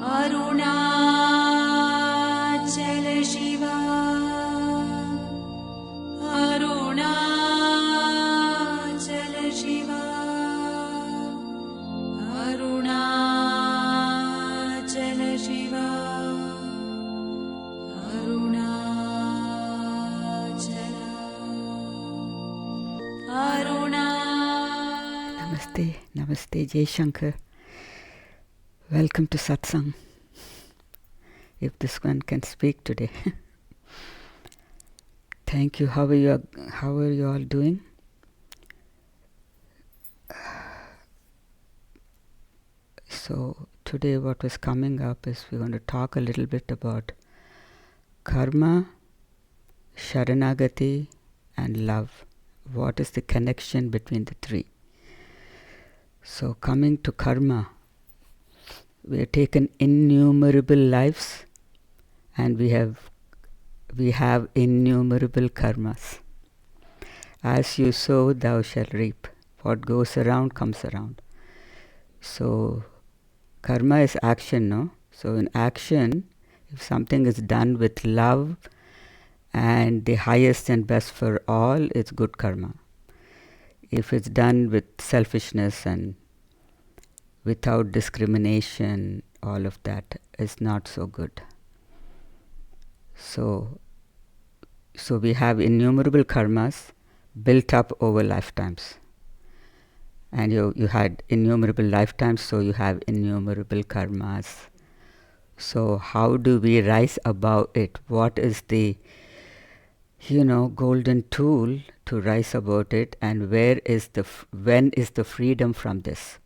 Arunachala Shiva, Arunachala Shiva, Arunachala Shiva, Arunachala, Arunachala. Namaste, Namaste, Jai Shankar. Welcome to Satsang. If this one can speak today. Thank you. How are you all doing? So today what was coming up is we're going to talk a little bit about karma, Sharanagati and love. What is the connection between the three? So coming to karma, we have taken innumerable lives and we have innumerable karmas. As you sow, thou shalt reap. What goes around comes around. So karma is action, no? So in action, if something is done with love and the highest and best for all, it's good karma. If it's done with selfishness and without discrimination, all of that is not so good. So we have innumerable karmas built up over lifetimes. And you had innumerable lifetimes, so you have innumerable karmas. So how do we rise above it? What is the golden tool to rise above it, and when is the freedom from this?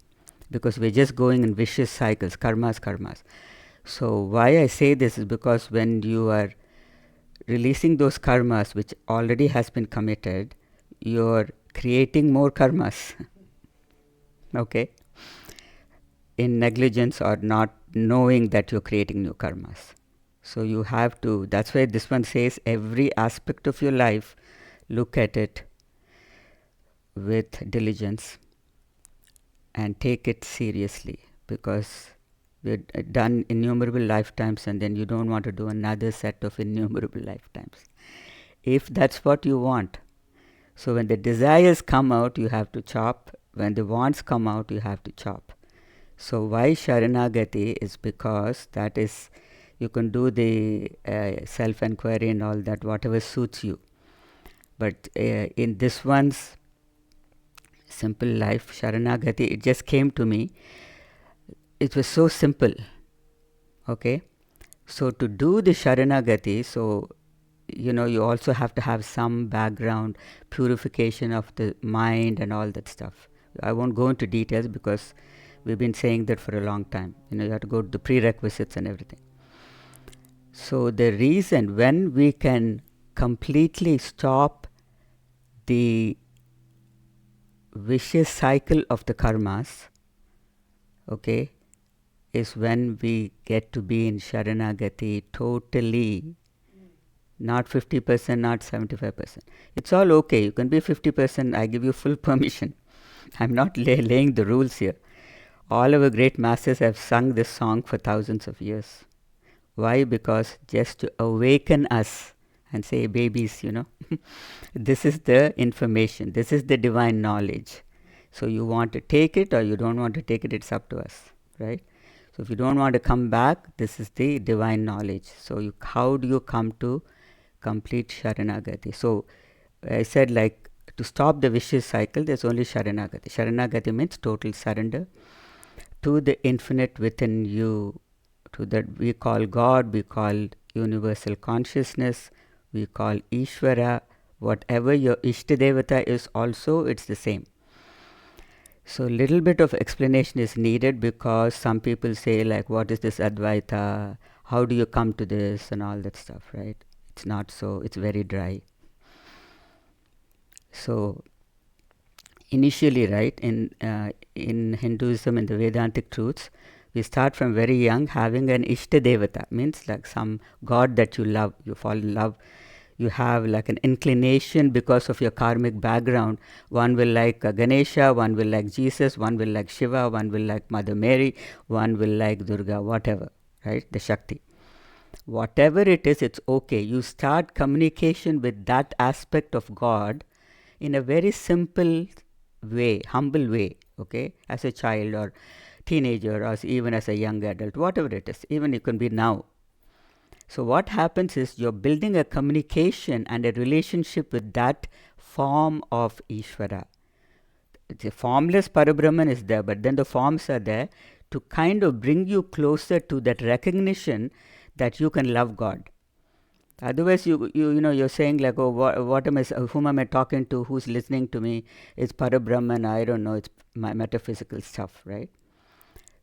Because we're just going in vicious cycles, karmas. So why I say this is because when you are releasing those karmas which already has been committed, you're creating more karmas. Okay? In negligence or not knowing that you're creating new karmas. So you have to, that's why this one says every aspect of your life, look at it with diligence and take it seriously, because we've done innumerable lifetimes and then you don't want to do another set of innumerable lifetimes. If that's what you want. So when the desires come out, you have to chop. When the wants come out, you have to chop. So why Sharanagati is because that is, you can do the self-enquiry and all that, whatever suits you. But in this one's simple life, Sharanagati, it just came to me. It was so simple. Okay? So to do the Sharanagati, so you also have to have some background, purification of the mind and all that stuff. I won't go into details because we've been saying that for a long time. You have to go to the prerequisites and everything. So the reason when we can completely stop the vicious cycle of the karmas, okay, is when we get to be in Sharanagati totally, not 50%, not 75%. It's all okay. You can be 50%. I give you full permission. I'm not laying the rules here. All our great masters have sung this song for thousands of years. Why? Because just to awaken us and say, babies, this is the information. This is the divine knowledge. So you want to take it or you don't want to take it, it's up to us, right? So if you don't want to come back, this is the divine knowledge. So how do you come to complete Sharanagati? So I said, like, to stop the vicious cycle, there's only Sharanagati. Sharanagati means total surrender to the infinite within you, to that we call God, we call universal consciousness, we call Ishvara. Whatever your Ishtadevata is also, it's the same. So little bit of explanation is needed, because some people say, like, what is this Advaita? How do you come to this and all that stuff, right? It's not so, it's very dry. So initially, right, in Hinduism, in the Vedantic truths, we start from very young having an Ishtadevata, means like some God that you love, you fall in love. You have like an inclination because of your karmic background. One will like Ganesha, one will like Jesus, one will like Shiva, one will like Mother Mary, one will like Durga, whatever. right? The Shakti. Whatever it is, it's okay. You start communication with that aspect of God in a very simple way, humble way, okay? As a child or teenager or even as a young adult, whatever it is, even it can be now. So what happens is you're building a communication and a relationship with that form of Ishvara. It's a formless Parabrahman is there, but then the forms are there to kind of bring you closer to that recognition that you can love God. Otherwise, you're saying like, oh, what am I? Whom am I talking to? Who's listening to me? It's Parabrahman. I don't know. It's my metaphysical stuff, right?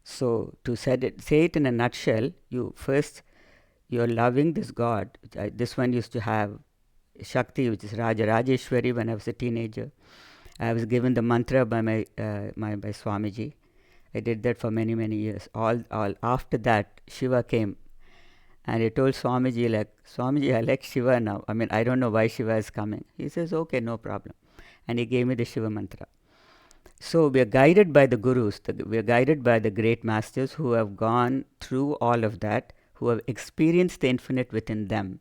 So to say it in a nutshell, you're loving this God. This one used to have Shakti, which is Rajeshwari. When I was a teenager, I was given the mantra by my Swamiji. I did that for many years. All after that, Shiva came. And he told Swamiji, Swamiji, I like Shiva now. I mean, I don't know why Shiva is coming. He says, okay, no problem. And he gave me the Shiva mantra. So we are guided by the gurus. We are guided by the great masters who have gone through all of that, who have experienced the infinite within them.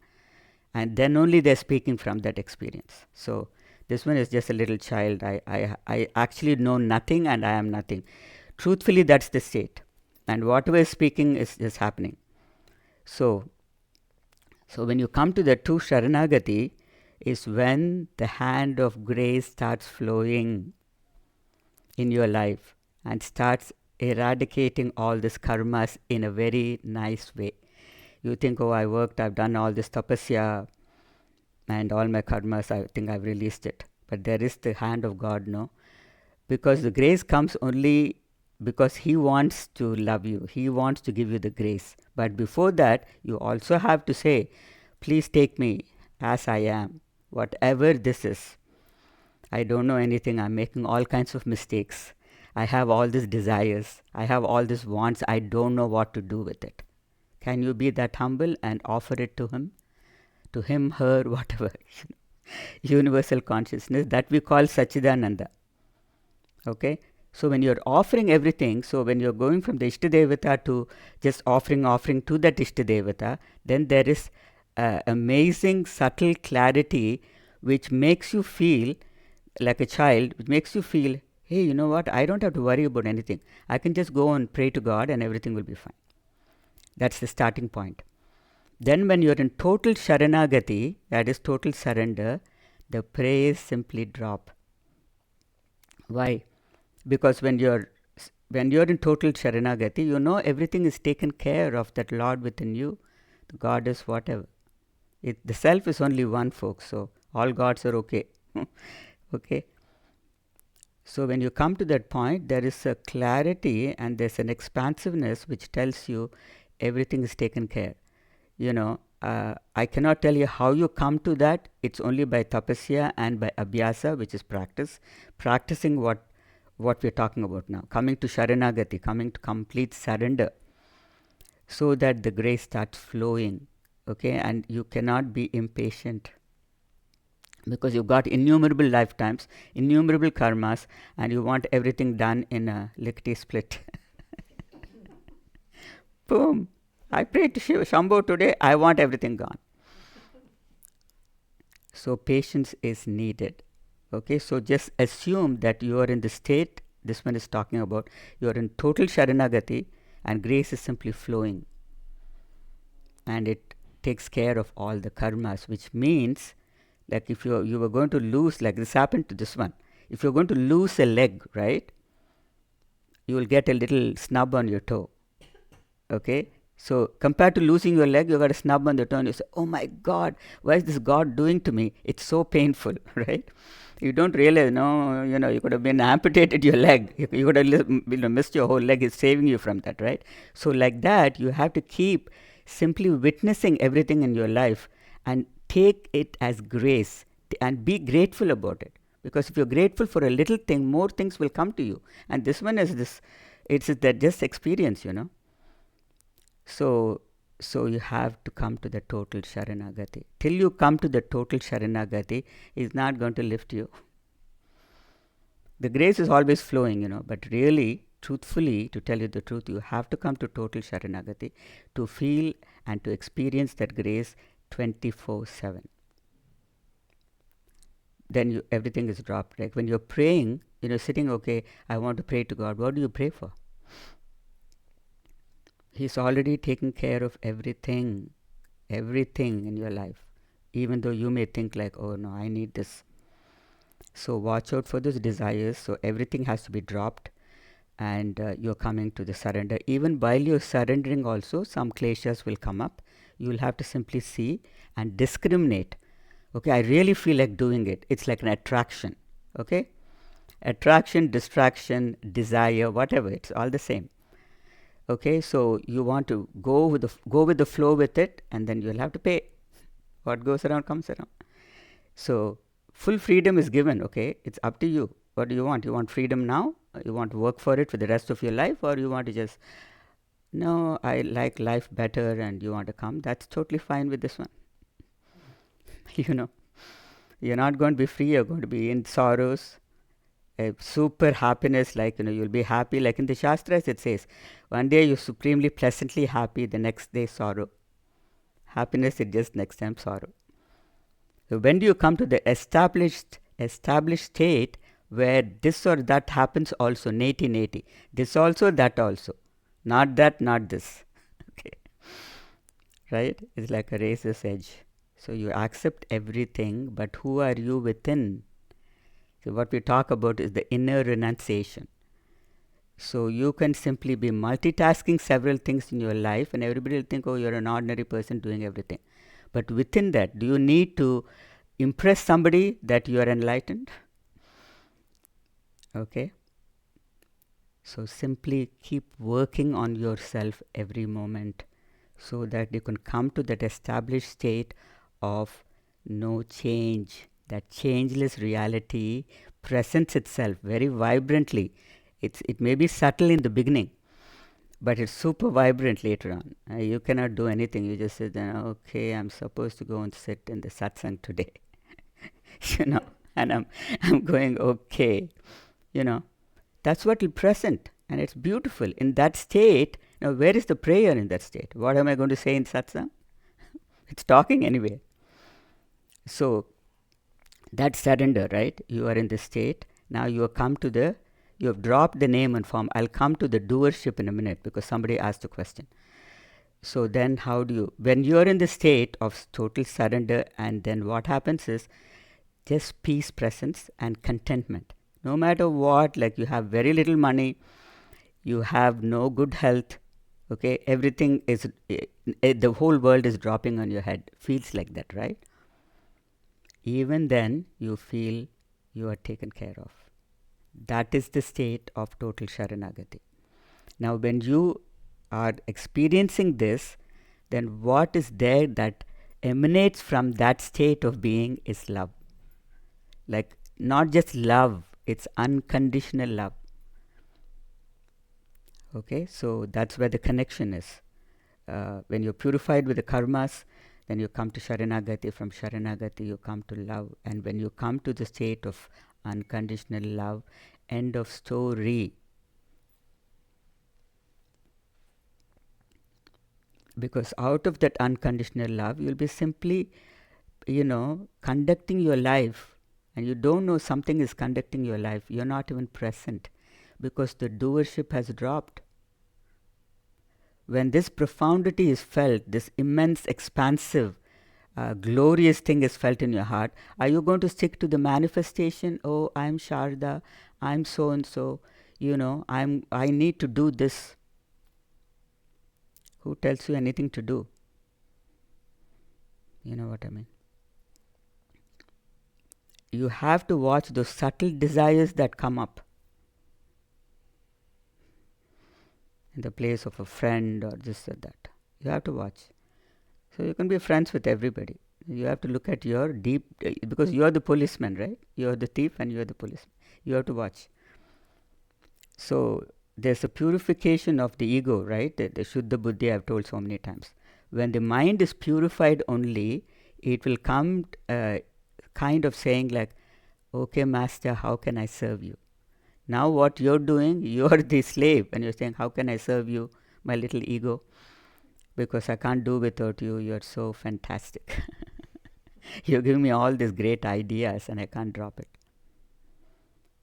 And then only they're speaking from that experience. So this one is just a little child. I actually know nothing and I am nothing. Truthfully, that's the state. And whatever is speaking is happening. So when you come to the true Sharanagati is when the hand of grace starts flowing in your life and starts eradicating all these karmas in a very nice way. You think, oh, I've done all this tapasya and all my karmas, I think I've released it. But there is the hand of God, no? Because the grace comes only because He wants to love you. He wants to give you the grace. But before that, you also have to say, please take me as I am, whatever this is. I don't know anything. I'm making all kinds of mistakes. I have all these desires. I have all these wants. I don't know what to do with it. Can you be that humble and offer it to Him? To Him, her, whatever. Universal consciousness that we call Sachidananda. Okay? So when you're offering everything, so when you're going from the Ishtadevata to just offering to that Ishtadevata, then there is amazing subtle clarity which makes you feel like a child, which makes you feel, hey, you know what, I don't have to worry about anything. I can just go and pray to God and everything will be fine. That's the starting point. Then when you're in total Sharanagati, that is total surrender, the prayers simply drop. Why? Because when you're in total Sharanagati, you know everything is taken care of, that Lord within you, the Goddess, whatever. The self is only one, folks, so all gods are okay. Okay. So when you come to that point, there is a clarity and there's an expansiveness which tells you everything is taken care. I cannot tell you how you come to that. It's only by tapasya and by abhyasa, which is practicing what we're talking about now, coming to Sharanagati, coming to complete surrender, so that the grace starts flowing, okay? And you cannot be impatient because you've got innumerable lifetimes, innumerable karmas, and you want everything done in a lickety split. Boom! I prayed to Shambho today, I want everything gone. So patience is needed. Okay, so just assume that you are in the state this one is talking about. You are in total Sharanagati and grace is simply flowing. And it takes care of all the karmas, which means like if you were going to lose, like this happened to this one. If you're going to lose a leg, right, you will get a little snub on your toe. Okay, so compared to losing your leg, you got a snub on the toe and you say, oh my God, why is this God doing to me? It's so painful, right? You don't realize, you could have been amputated your leg. You could have missed your whole leg. It's saving you from that, right? So like that, you have to keep simply witnessing everything in your life and take it as grace and be grateful about it. Because if you're grateful for a little thing, more things will come to you. And this one is this, it's that just experience, So you have to come to the total Sharanagati. Till you come to the total Sharanagati, it's not going to lift you. The grace is always flowing, but really truthfully, to tell you the truth, you have to come to total Sharanagati to feel and to experience that grace 24/7. Then everything is dropped. Like when you're praying, sitting, okay, I want to pray to God. What do you pray for? He's already taken care of everything in your life. Even though you may think like, oh no, I need this. So watch out for those desires. So everything has to be dropped, and you're coming to the surrender. Even while you're surrendering also, some kleshas will come up. You will have to simply see and discriminate. Okay, I really feel like doing it. It's like an attraction. Okay, attraction, distraction, desire, whatever, it's all the same. Okay, so you want to go with the flow with it, and then you'll have to pay. What goes around comes around. So full freedom is given. Okay, it's up to you. What do you want? You want freedom now? You want to work for it for the rest of your life, or you want to just, no, I like life better, and you want to come? That's totally fine with this one. You're not going to be free. You're going to be in sorrows. A super happiness, like you'll be happy, like in the Shastras it says, one day you're supremely pleasantly happy, the next day sorrow. Happiness is just next time sorrow. So when do you come to the established state where this or that happens also, neti, this also, that also, not that, not this. Okay, right? It's like a razor's edge. So you accept everything, but who are you within? So what we talk about is the inner renunciation. So you can simply be multitasking several things in your life, and everybody will think, oh, you're an ordinary person doing everything. But within that, do you need to impress somebody that you are enlightened? Okay. So simply keep working on yourself every moment so that you can come to that established state of no change. That changeless reality presents itself very vibrantly. It may be subtle in the beginning, but it's super vibrant later on. You cannot do anything. You just say, okay, I'm supposed to go and sit in the satsang today. And I'm going, okay. That's what will present, and it's beautiful. In that state, now where is the prayer in that state? What am I going to say in satsang? It's talking anyway. So that surrender, right? You are in the state. Now you have dropped the name and form. I'll come to the doership in a minute because somebody asked a question. So then when you're in the state of total surrender, and then what happens is just peace, presence, and contentment. No matter what, like you have very little money, you have no good health, okay? Everything is, the whole world is dropping on your head. Feels like that, right? Even then, you feel you are taken care of. That is the state of total Sharanagati. Now, when you are experiencing this, then what is there that emanates from that state of being is love. Like, not just love, it's unconditional love. Okay, so that's where the connection is. When you're purified with the karmas, then you come to Sharanagati. From Sharanagati, you come to love. And when you come to the state of unconditional love, end of story. Because out of that unconditional love, you'll be simply, conducting your life. And you don't know something is conducting your life. You're not even present because the doership has dropped. When this profundity is felt, this immense, expansive, glorious thing is felt in your heart, are you going to stick to the manifestation? Oh, I'm Sharda, I'm so and so, I need to do this. Who tells you anything to do? You know what I mean? You have to watch those subtle desires that come up in the place of a friend or this or that. You have to watch. So you can be friends with everybody. You have to look at your deep, because you are the policeman, right? You are the thief and you are the policeman. You have to watch. So there's a purification of the ego, right? The Shuddha Buddhi I've told so many times. When the mind is purified only, it will come kind of saying like, okay, master, how can I serve you? Now what you're doing, you're the slave, and you're saying, how can I serve you, my little ego? Because I can't do without you. You're so fantastic. You give me all these great ideas and I can't drop it.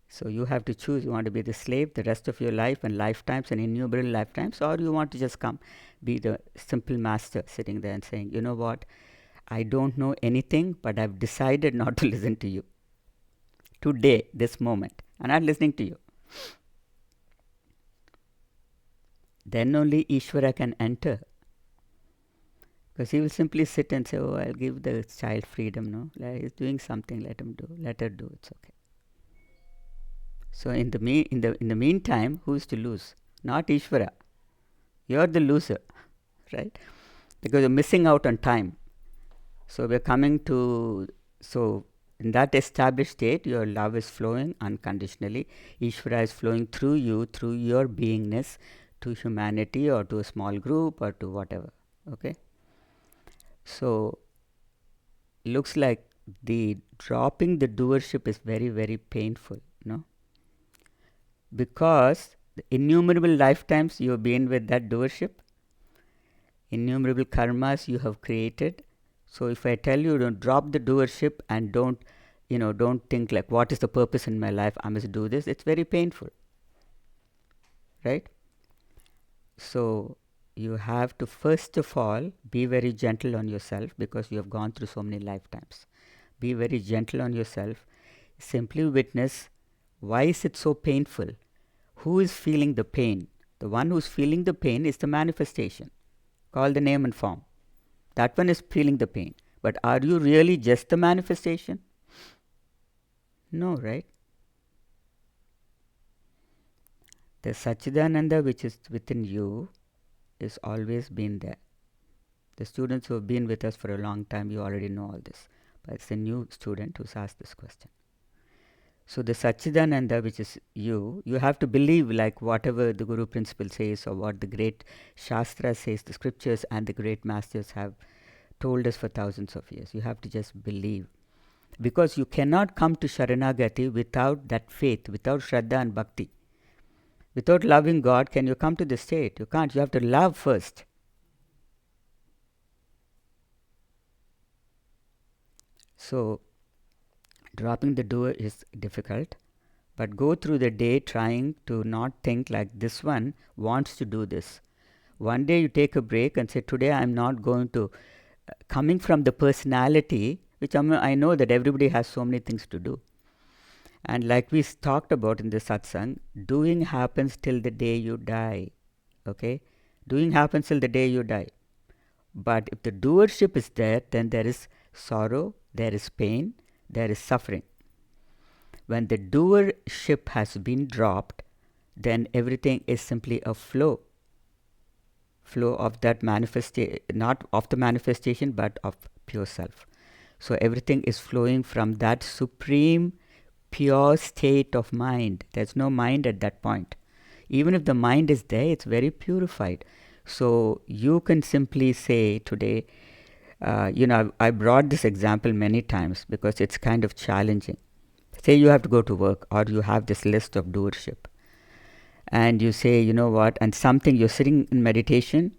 So you have to choose. You want to be the slave the rest of your life and lifetimes and innumerable lifetimes, or you want to just come be the simple master sitting there and saying, you know what, I don't know anything, but I've decided not to listen to you today, this moment. I'm not listening to you. Then only Ishvara can enter. Because he will simply sit and say, oh, I'll give the child freedom, no? Like he's doing something, let him do, let her do, it's okay. So in the meantime, who's to lose? Not Ishvara. You're the loser, right? Because you're missing out on time. So we're coming to, so in that established state, your love is flowing unconditionally. Ishvara is flowing through you, through your beingness, to humanity or to a small group or to whatever, okay? So looks like the dropping the doership is very, very painful, no? Because innumerable lifetimes you have been with that doership, innumerable karmas you have created. So if I tell you, don't drop the doership and don't think like, what is the purpose in my life, I must do this, it's very painful, right? So you have to first of all be very gentle on yourself, because you have gone through so many lifetimes. Be very gentle on yourself. Simply witness, why is it so painful? Who is feeling the pain? The one who's feeling the pain is the manifestation. Call the name and form. That one is feeling the pain. But are you really just the manifestation? No, right? The Satchidananda which is within you is always been there. The students who have been with us for a long time, you already know all this. But it's a new student who's asked this question. So the Satchidananda which is you have to believe like whatever the Guru principle says or what the great Shastra says, the scriptures and the great masters have told us for thousands of years. You have to just believe. Because you cannot come to Sharanagati without that faith, without Shraddha and Bhakti. Without loving God, can you come to this state? You can't. You have to love first. So dropping the doer is difficult, but go through the day trying to not think like this one wants to do this. One day you take a break and say, today I am not going to, coming from the personality, which I know that everybody has so many things to do. And like we talked about in the satsang, doing happens till the day you die. Okay? Doing happens till the day you die. But if the doership is there, then there is sorrow, there is pain, there is suffering. When the doership has been dropped, then everything is simply a flow. Flow of that manifestation, not of the manifestation, but of pure self. So everything is flowing from that supreme, pure state of mind. There's no mind at that point. Even if the mind is there, it's very purified. So you can simply say today, I brought this example many times because it's kind of challenging. Say you have to go to work or you have this list of doership. And you say, you know what, and something, you're sitting in meditation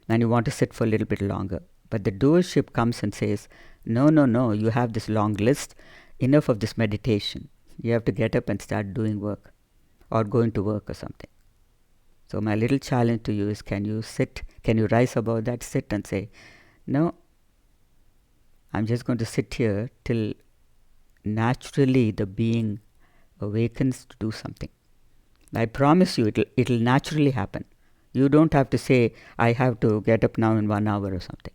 and you want to sit for a little bit longer. But the doership comes and says, no, you have this long list, enough of this meditation. You have to get up and start doing work or going to work or something. So my little challenge to you is, can you rise above that, sit and say, no, I'm just going to sit here till naturally the being awakens to do something. I promise you, it'll naturally happen. You don't have to say, I have to get up now in 1 hour or something.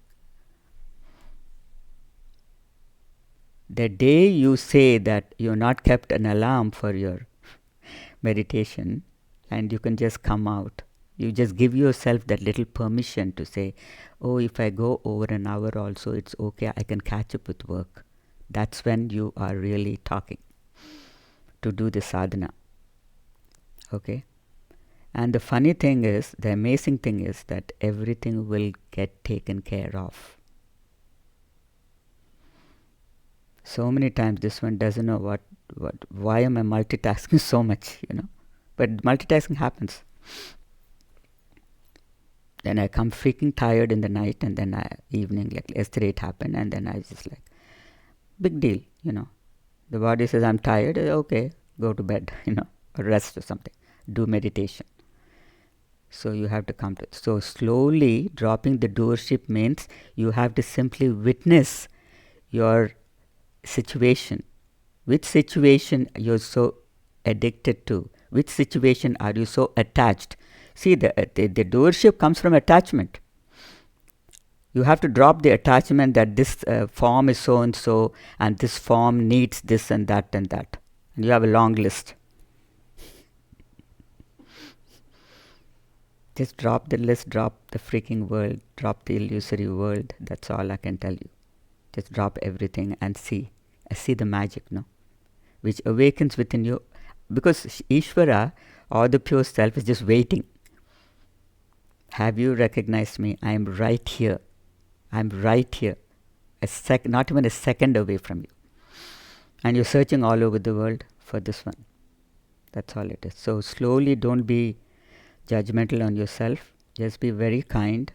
The day you say that you're not kept an alarm for your meditation and you can just come out, you just give yourself that little permission to say, oh, if I go over an hour also, it's okay, I can catch up with work. That's when you are really talking to do the sadhana. Okay? And the funny thing is, the amazing thing is that everything will get taken care of. So many times this one doesn't know why am I multitasking so much, But multitasking happens. Then I come freaking tired in the night, and then evening, like yesterday it happened, and then I just like, big deal, The body says, I'm tired, okay, go to bed, or rest or something. Do meditation. So you have to come to it. So slowly dropping the doership means you have to simply witness your situation. Which situation you're so addicted to? Which situation are you so attached? See, the doership comes from attachment. You have to drop the attachment that this form is so and so, and this form needs this and that and that. And you have a long list. Just drop the list, drop the freaking world, drop the illusory world. That's all I can tell you. Just drop everything and see. See the magic, which awakens within you. Because Ishvara, or the pure self, is just waiting. Have you recognized me? I am right here. I am right here. Not even a second away from you. And you're searching all over the world for this one. That's all it is. So slowly, don't be judgmental on yourself. Just be very kind.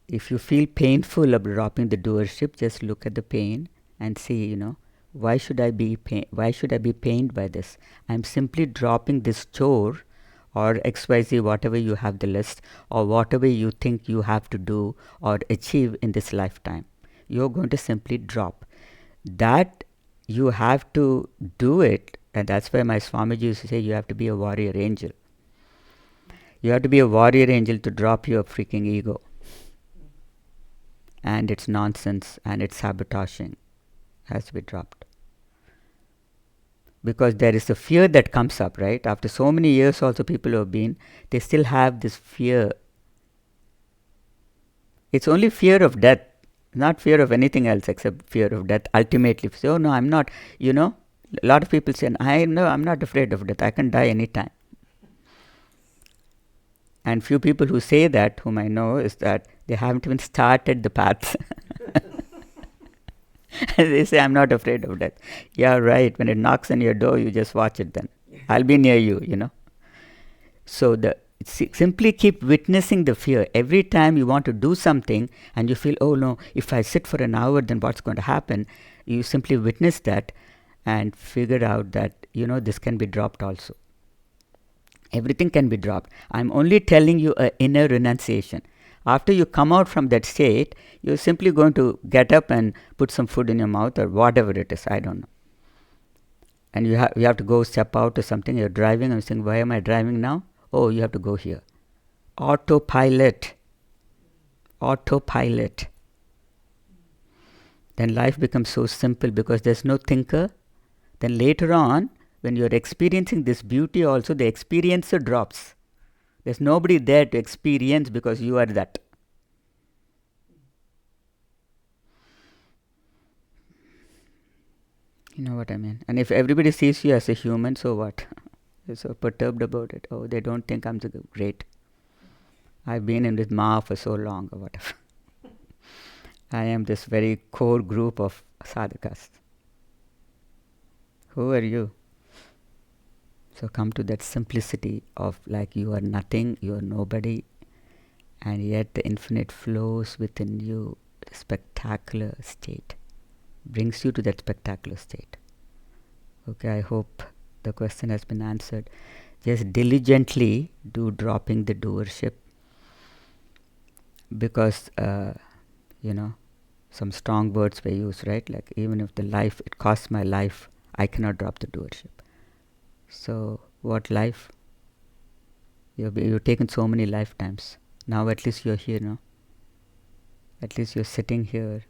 If you feel painful of dropping the doership, just look at the pain and see, why should I be pained by this? I'm simply dropping this chore, or XYZ, whatever you have the list, or whatever you think you have to do or achieve in this lifetime. You're going to simply drop. That you have to do it, and that's why my Swamiji used to say you have to be a warrior angel. You have to be a warrior angel to drop your freaking ego. And its nonsense and its sabotaging has to be dropped. Because there is a fear that comes up, right? After so many years also people who have been, they still have this fear. It's only fear of death, not fear of anything else except fear of death. Ultimately, say, oh no, I'm not, a lot of people say, I'm not afraid of death, I can die anytime. And few people who say that, whom I know, is that they haven't even started the path. They say, I'm not afraid of death. Yeah, right. When it knocks on your door, you just watch it then. I'll be near you, So simply keep witnessing the fear. Every time you want to do something and you feel, oh no, if I sit for an hour, then what's going to happen? You simply witness that and figure out that, this can be dropped also. Everything can be dropped. I'm only telling you an inner renunciation. After you come out from that state, you're simply going to get up and put some food in your mouth or whatever it is. I don't know. And you have to go step out to something. You're driving and you're saying, why am I driving now? Oh, you have to go here. Autopilot. Then life becomes so simple because there's no thinker. Then later on, when you're experiencing this beauty also, the experiencer drops. There's nobody there to experience because you are that. You know what I mean? And if everybody sees you as a human, so what? You're so perturbed about it. Oh, they don't think I'm so great. I've been in with Ma for so long or whatever. I am this very core group of sadhakas. Who are you? So come to that simplicity of like you are nothing, you are nobody, and yet the infinite flows within you, a spectacular state, brings you to that spectacular state. Okay, I hope the question has been answered. Just diligently do dropping the doership, because, some strong words were used, right? Like even if it costs my life, I cannot drop the doership. So, what life? You've taken so many lifetimes. Now at least you're here, no? At least you're sitting here,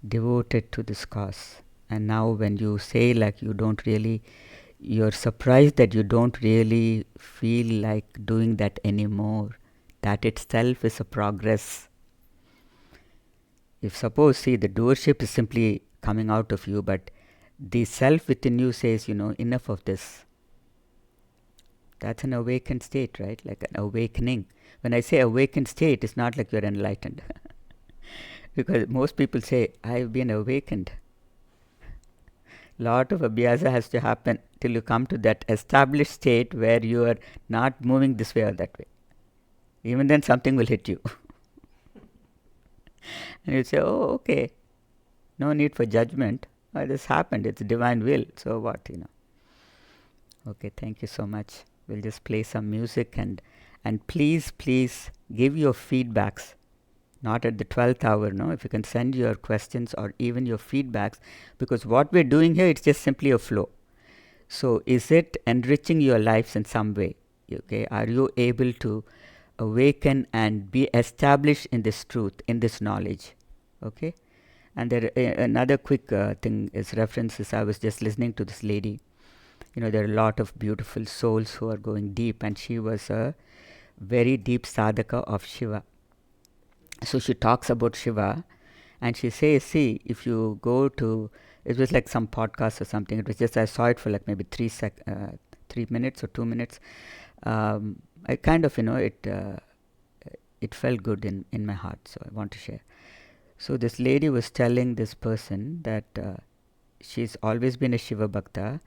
devoted to this cause. And now when you say like you're surprised that you don't really feel like doing that anymore. That itself is a progress. If suppose, see, the doership is simply coming out of you, but the self within you says, enough of this. That's an awakened state, right? Like an awakening. When I say awakened state, it's not like you're enlightened. Because most people say, I've been awakened. Lot of abhyasa has to happen till you come to that established state where you are not moving this way or that way. Even then something will hit you. And you say, oh, okay, no need for judgment. This happened, it's divine will, so what, Okay, thank you so much. We'll just play some music and please give your feedbacks. Not at the 12th hour, no? If you can send your questions or even your feedbacks, because what we're doing here, it's just simply a flow. So is it enriching your lives in some way? Okay, are you able to awaken and be established in this truth, in this knowledge? Okay, and there another quick thing is references. I was just listening to this lady. There are a lot of beautiful souls who are going deep, and she was a very deep sadhaka of Shiva. So she talks about Shiva, and she says, see, if you go to, it was like some podcast or something. It was just, I saw it for like maybe 3 minutes or 2 minutes. I kind of, it felt good in my heart, so I want to share. So this lady was telling this person that she's always been a Shiva Bhakta,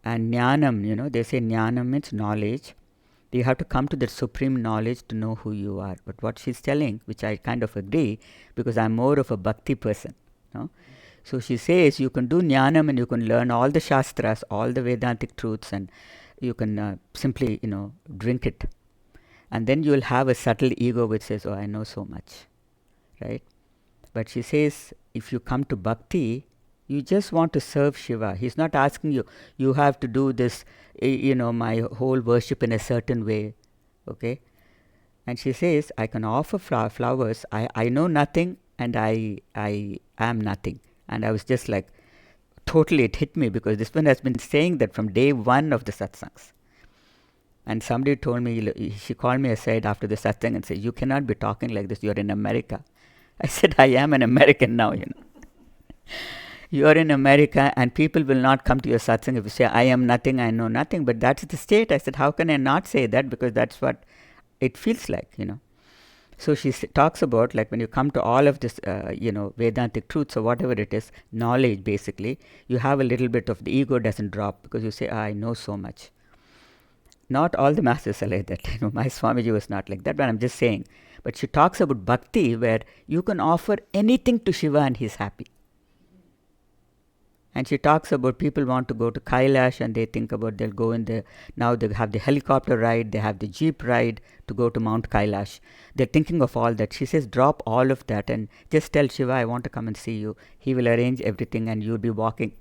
and Jnanam, they say Jnanam means knowledge. You have to come to that supreme knowledge to know who you are. But what she's telling, which I kind of agree, because I'm more of a bhakti person. No? So she says you can do Jnanam and you can learn all the Shastras, all the Vedantic truths, and you can simply, drink it. And then you'll have a subtle ego which says, oh, I know so much. Right? But she says, if you come to bhakti, you just want to serve Shiva. He's not asking you, you have to do this, my whole worship in a certain way. Okay? And she says, I can offer flowers. I know nothing and I am nothing. And I was just like, totally it hit me, because this one has been saying that from day one of the satsangs. And somebody told me, she called me aside after the satsang and said, you cannot be talking like this. You're in America. I said, I am an American now, You are in America and people will not come to your satsang if you say, I am nothing, I know nothing. But that's the state. I said, how can I not say that? Because that's what it feels like, So she talks about, like, when you come to all of this, Vedantic truths or whatever it is, knowledge basically, you have a little bit of the ego doesn't drop, because you say, I know so much. Not all the masters are like that. My Swamiji was not like that, but I'm just saying. But she talks about bhakti, where you can offer anything to Shiva and he's happy. And she talks about people want to go to Kailash and they think about they'll go in the, now they have the helicopter ride, they have the jeep ride to go to Mount Kailash. They're thinking of all that. She says, drop all of that and just tell Shiva, I want to come and see you. He will arrange everything and you'll be walking.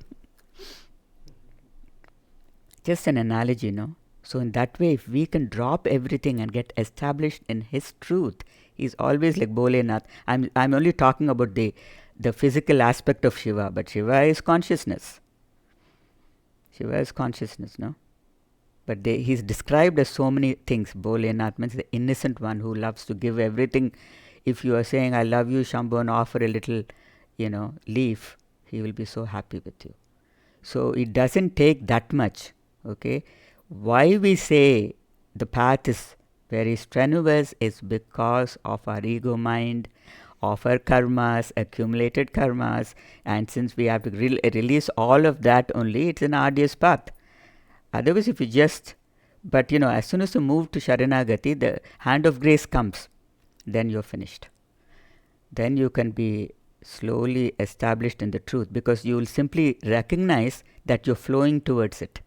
Just an analogy, So in that way, if we can drop everything and get established in his truth, he's always like Bholenath. I'm only talking about the physical aspect of Shiva, but Shiva is consciousness. Shiva is consciousness, no? But he's described as so many things. Bholenath means the innocent one who loves to give everything. If you are saying, I love you, Shambhu, and offer a little, leaf, he will be so happy with you. So it doesn't take that much, okay? Why we say the path is very strenuous is because of our ego mind, of our karmas, accumulated karmas, and since we have to release all of that only, it's an arduous path. Otherwise, if you just, but as soon as you move to Sharanagati, the hand of grace comes, then you're finished. Then you can be slowly established in the truth, because you will simply recognize that you're flowing towards it.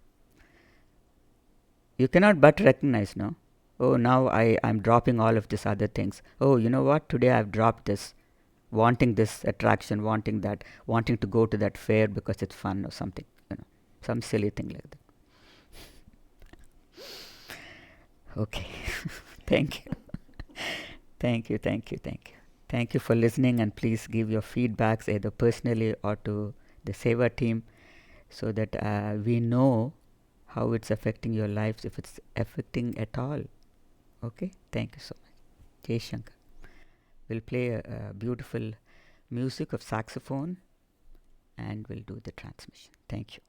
You cannot but recognize, no? Oh, now I'm dropping all of these other things. Oh, you know what? Today I've dropped this. Wanting this attraction, wanting that, wanting to go to that fair because it's fun or something, some silly thing like that. Okay. Thank you. Thank you. Thank you for listening, and please give your feedbacks either personally or to the Seva team, so that we know how it's affecting your lives, if it's affecting at all. Okay? Thank you so much. Jai Shankar. We'll play a beautiful music of saxophone and we'll do the transmission. Thank you.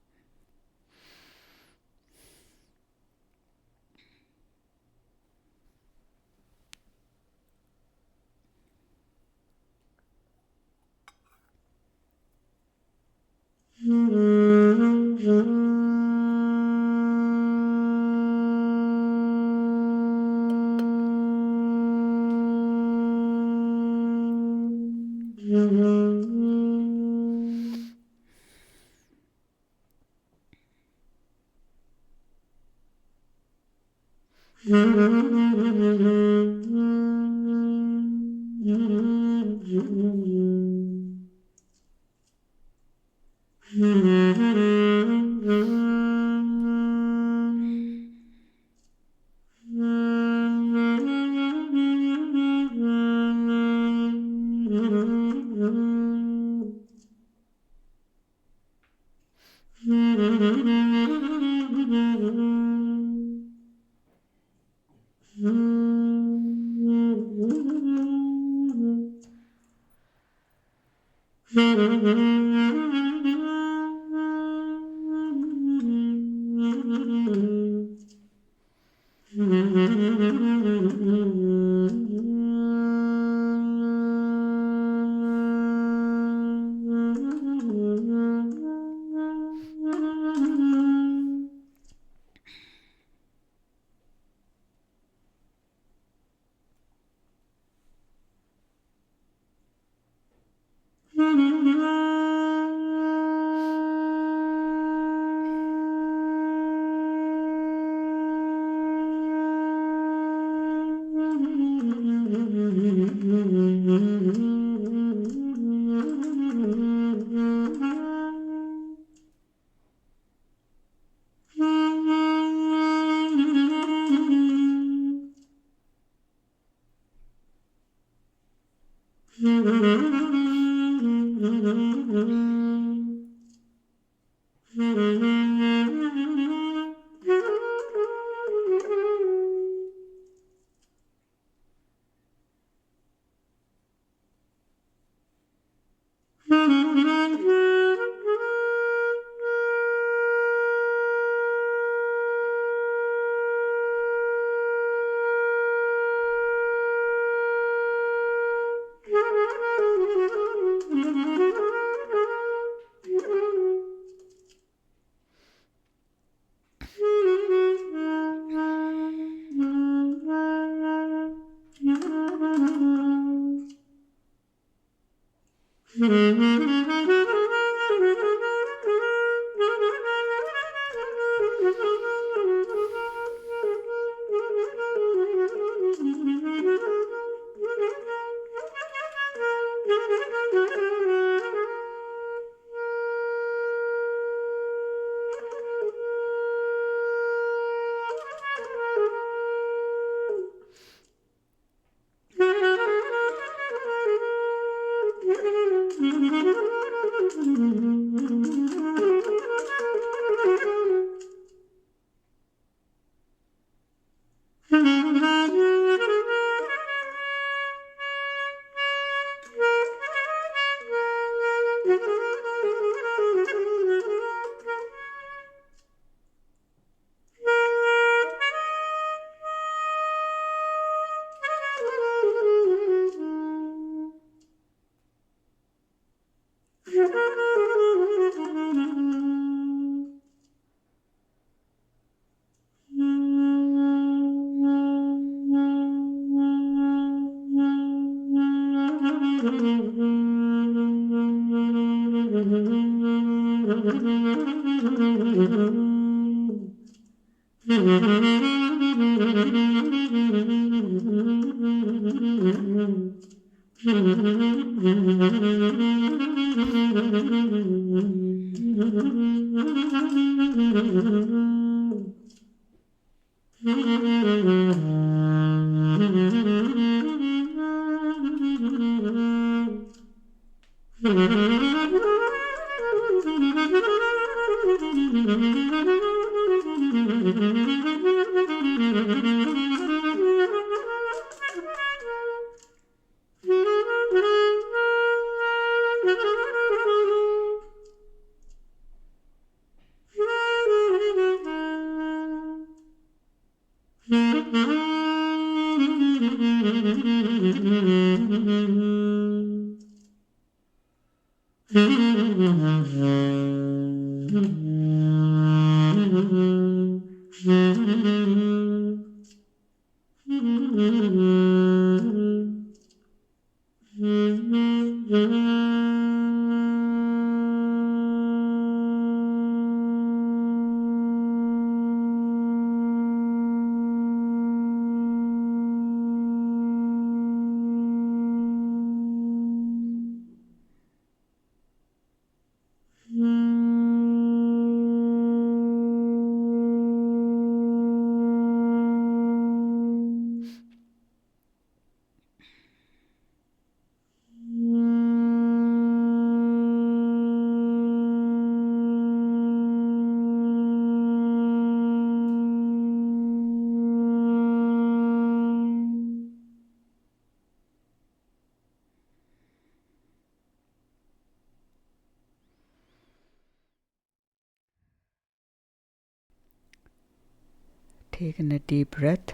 Take in a deep breath,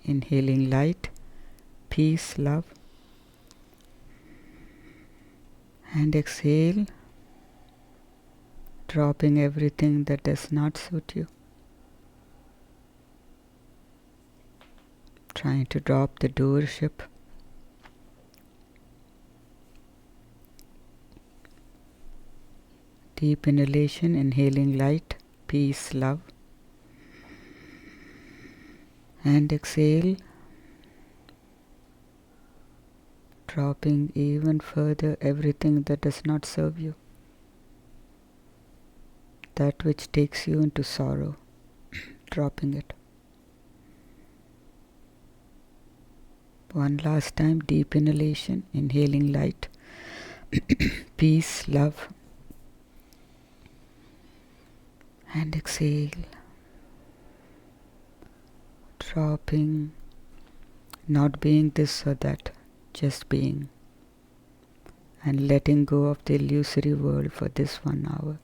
inhaling light, peace, love, and exhale, dropping everything that does not suit you. Trying to drop the doership. Deep inhalation, inhaling light, peace, love, and exhale, dropping even further everything that does not serve you, that which takes you into sorrow, dropping it. One last time, deep inhalation, inhaling light, peace, love, and exhale, dropping, not being this or that, just being, and letting go of the illusory world for this 1 hour.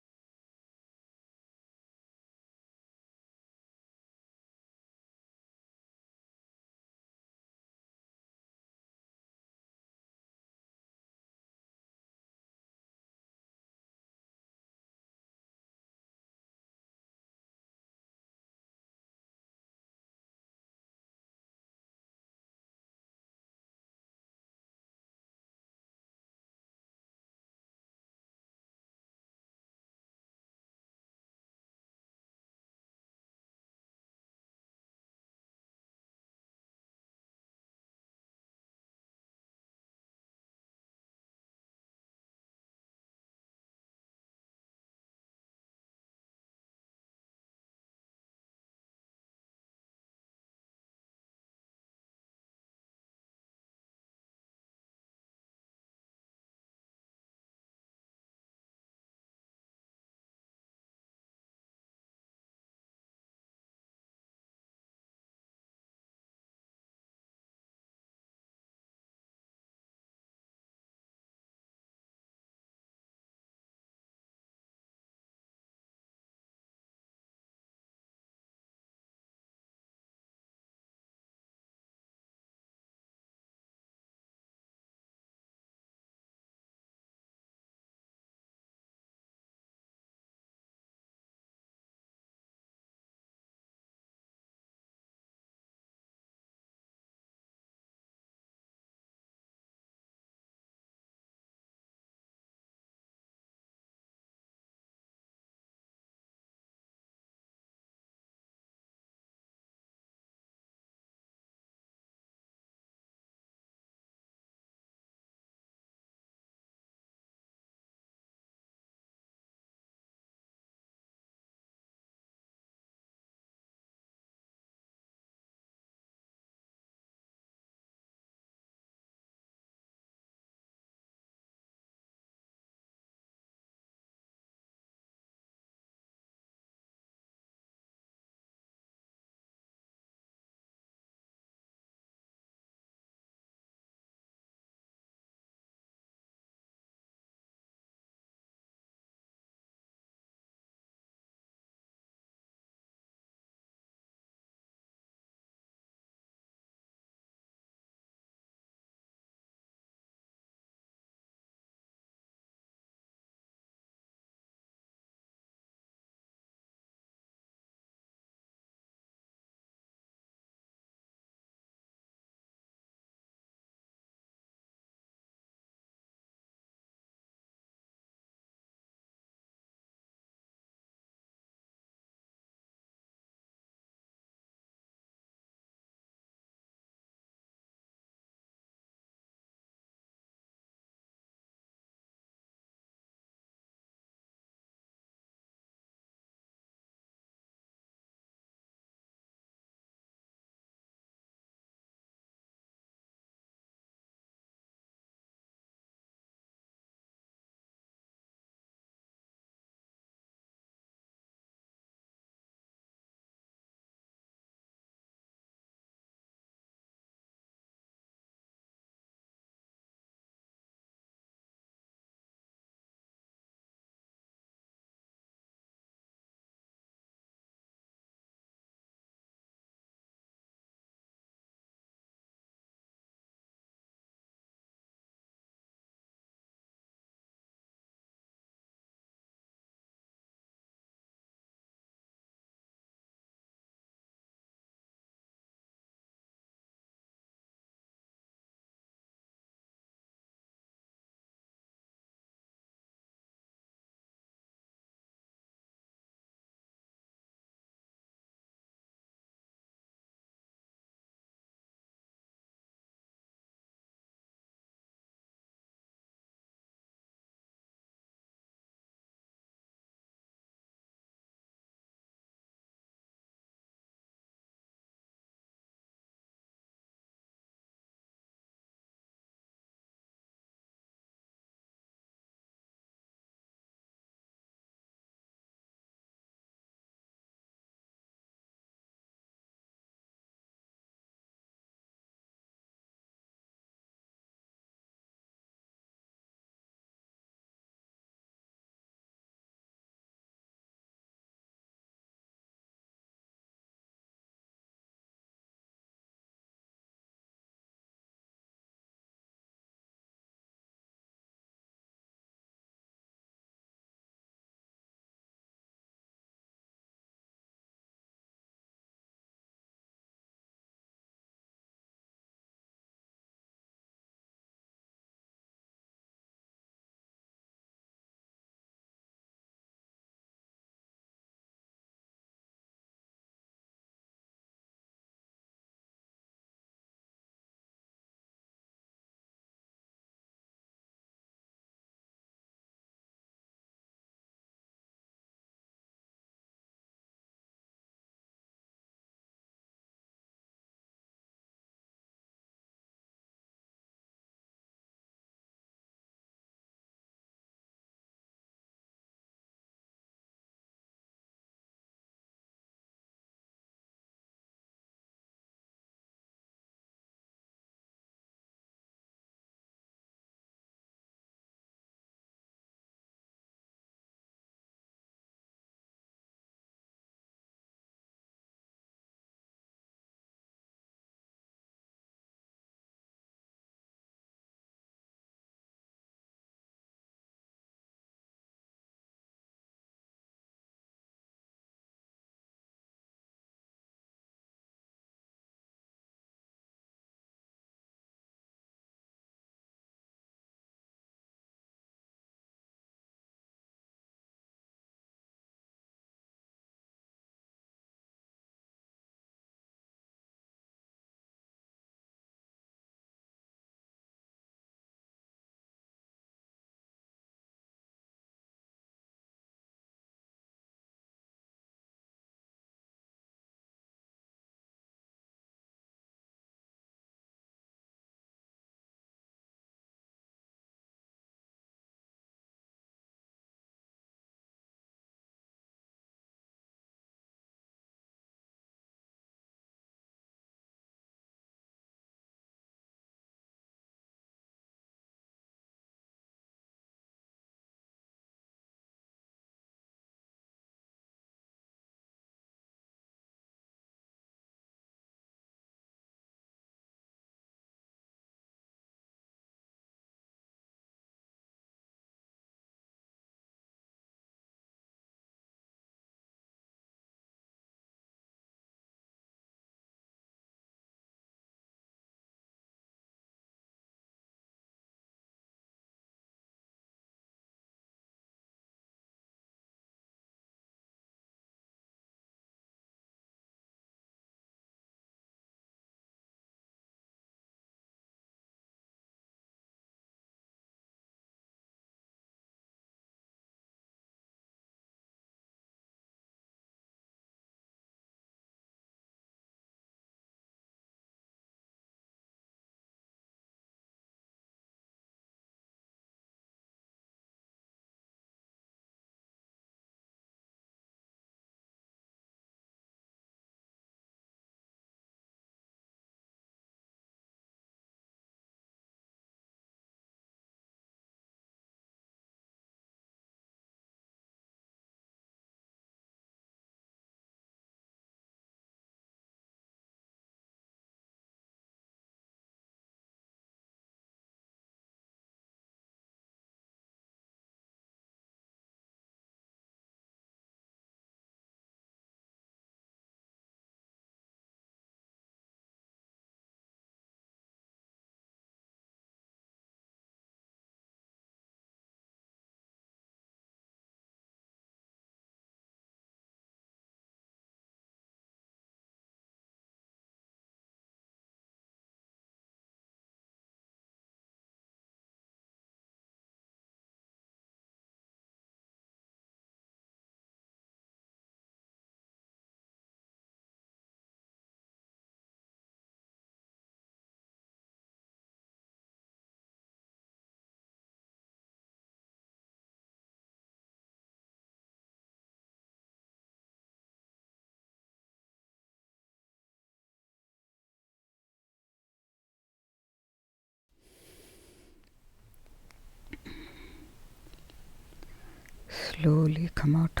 slowly come out.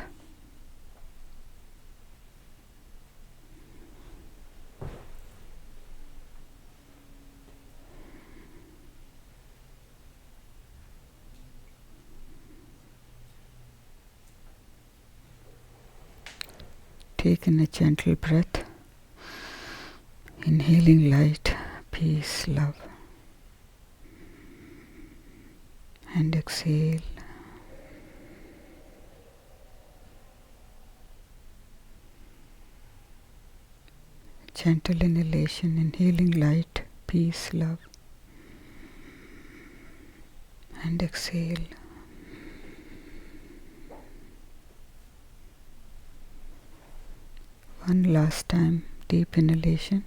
Take in a gentle breath, inhaling light, peace, love, and exhale. Gentle inhalation, inhaling light, peace, love, and exhale. One last time, deep inhalation,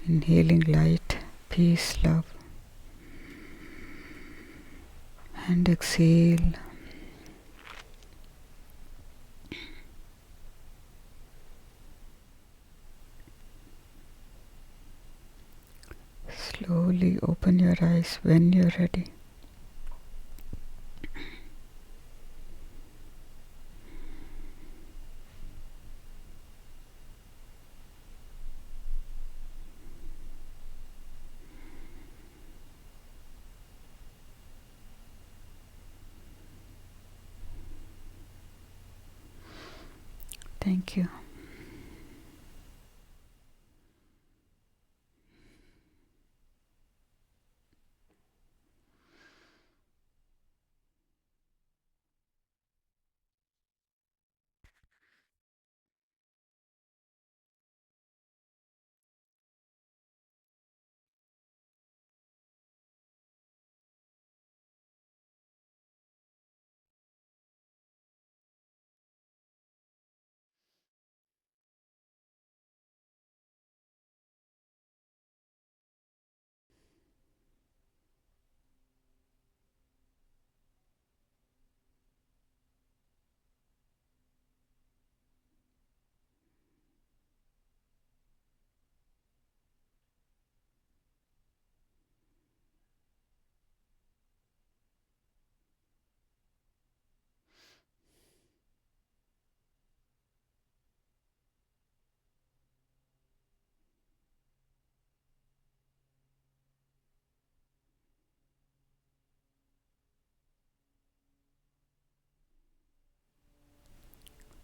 inhaling light, peace, love, and exhale. Slowly open your eyes when you're ready. Thank you.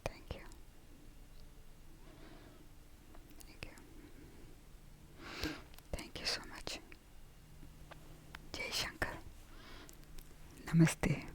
Thank you. Thank you. Thank you so much. Jai Shankar. Namaste.